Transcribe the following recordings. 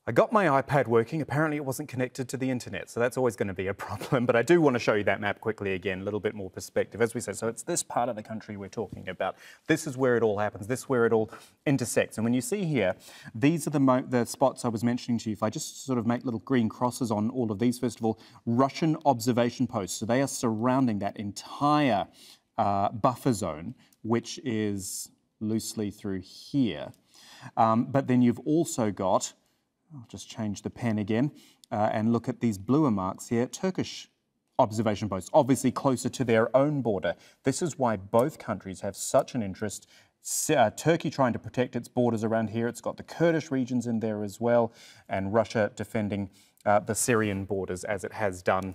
I got my iPad working. Apparently it wasn't connected to the internet, so that's always going to be a problem. But I do want to show you that map quickly again, a little bit more perspective. As we said, so it's this part of the country we're talking about. This is where it all happens. This is where it all intersects. And when you see here, these are the spots I was mentioning to you. If I just sort of make little green crosses on all of these, first of all, Russian observation posts. So they are surrounding that entire buffer zone, which is loosely through here. But then you've also got, I'll just change the pen again and look at these bluer marks here, Turkish observation posts, obviously closer to their own border. This is why both countries have such an interest. Turkey trying to protect its borders around here. It's got the Kurdish regions in there as well, and Russia defending the Syrian borders as it has done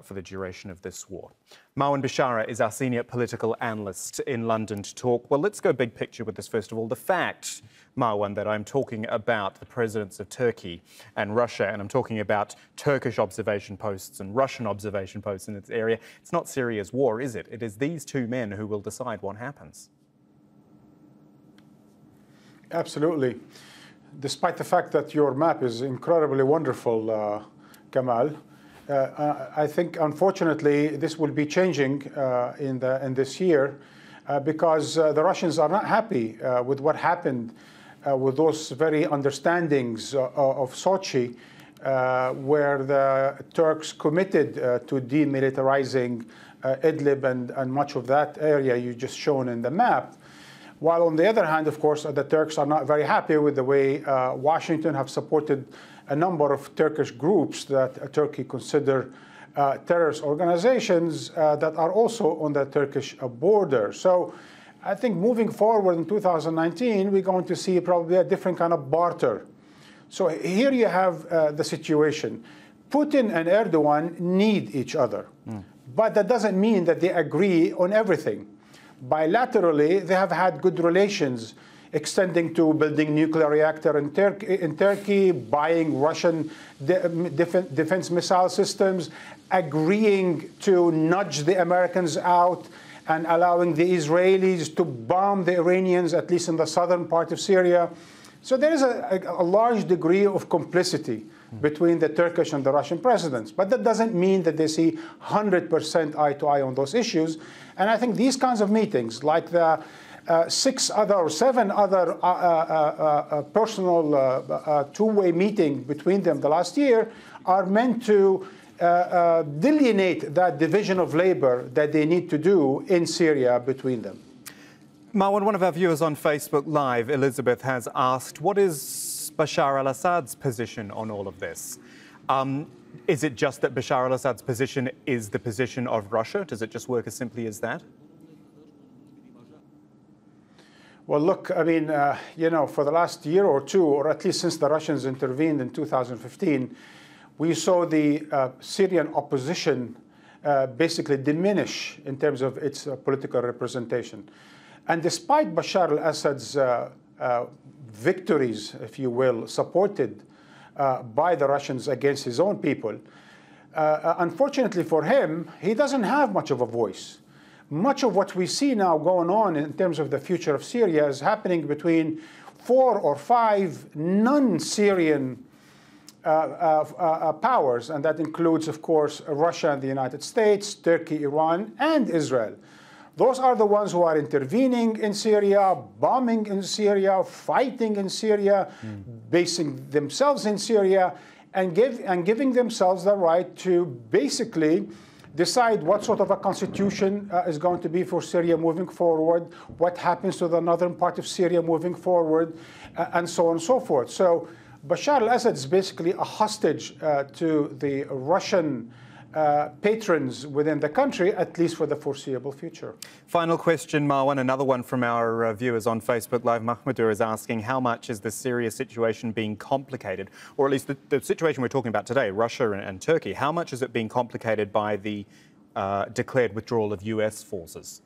for the duration of this war. Marwan Bishara is our senior political analyst in London to talk. Well, let's go big picture with this first of all. The fact, Marwan, that I'm talking about the presidents of Turkey and Russia, and I'm talking about Turkish observation posts and Russian observation posts in this area, it's not Syria's war, is it? It is these two men who will decide what happens. Absolutely. Despite the fact that your map is incredibly wonderful, Kamal, I think, unfortunately, this will be changing in this year because the Russians are not happy with what happened with those very understandings of Sochi, where the Turks committed to demilitarizing Idlib and much of that area you just shown in the map. While on the other hand, of course, the Turks are not very happy with the way Washington have supported a number of Turkish groups that Turkey consider terrorist organizations that are also on the Turkish border. So I think moving forward in 2019, we're going to see probably a different kind of barter. So here you have the situation. Putin and Erdogan need each other, but that doesn't mean that they agree on everything. Bilaterally, they have had good relations, extending to building nuclear reactor in Turkey, buying Russian defense missile systems, agreeing to nudge the Americans out and allowing the Israelis to bomb the Iranians, at least in the southern part of Syria. So there is a large degree of complicity between the Turkish and the Russian presidents. But that doesn't mean that they see 100% eye to eye on those issues. And I think these kinds of meetings, like the 7 other personal two-way meeting between them the last year, are meant to delineate that division of labor that they need to do in Syria between them. Marwan, one of our viewers on Facebook Live, Elizabeth, has asked, what is Bashar al-Assad's position on all of this? Is it just that Bashar al-Assad's position is the position of Russia? Does it just work as simply as that? Well, look, I mean, you know, for the last year or two, or at least since the Russians intervened in 2015, we saw the Syrian opposition basically diminish in terms of its political representation. And despite Bashar al-Assad's victories, if you will, supported by the Russians against his own people, unfortunately for him, he doesn't have much of a voice. Much of what we see now going on in terms of the future of Syria is happening between 4 or 5 non-Syrian powers, and that includes, of course, Russia and the United States, Turkey, Iran, and Israel. Those are the ones who are intervening in Syria, bombing in Syria, fighting in Syria, basing themselves in Syria, and giving themselves the right to basically decide what sort of a constitution is going to be for Syria moving forward, what happens to the northern part of Syria moving forward, and so on and so forth. So Bashar al-Assad is basically a hostage to the Russian patrons within the country, at least for the foreseeable future. Final question, Marwan, another one from our viewers on Facebook Live. Mahmoud is asking, how much is the Syria situation being complicated, or at least the situation we're talking about today, Russia and Turkey, how much is it being complicated by the declared withdrawal of US forces?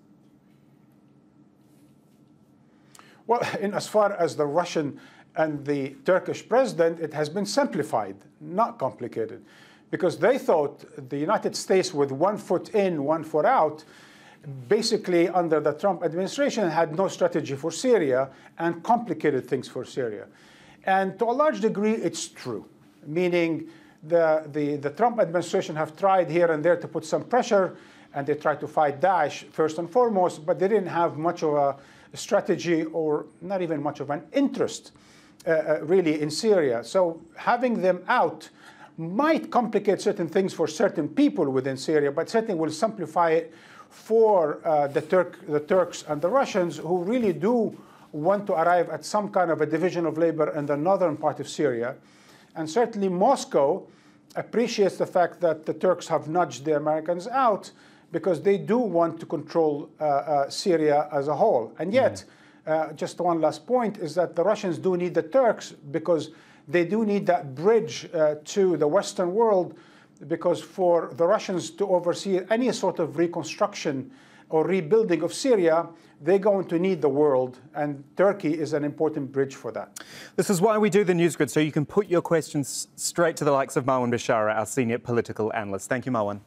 Well, in as far as the Russian and the Turkish president, it has been simplified, not complicated. Because they thought the United States, with one foot in, one foot out, basically under the Trump administration had no strategy for Syria and complicated things for Syria. And to a large degree, it's true, meaning the Trump administration have tried here and there to put some pressure, and they tried to fight Daesh first and foremost, but they didn't have much of a strategy or not even much of an interest really in Syria. So having them out might complicate certain things for certain people within Syria, but certainly will simplify it for the Turks and the Russians, who really do want to arrive at some kind of a division of labor in the northern part of Syria. And certainly Moscow appreciates the fact that the Turks have nudged the Americans out, because they do want to control Syria as a whole. And yet, just one last point is that the Russians do need the Turks, because they do need that bridge to the Western world, because for the Russians to oversee any sort of reconstruction or rebuilding of Syria, they're going to need the world, and Turkey is an important bridge for that. This is why we do the News Grid, so you can put your questions straight to the likes of Marwan Bishara, our senior political analyst. Thank you, Marwan.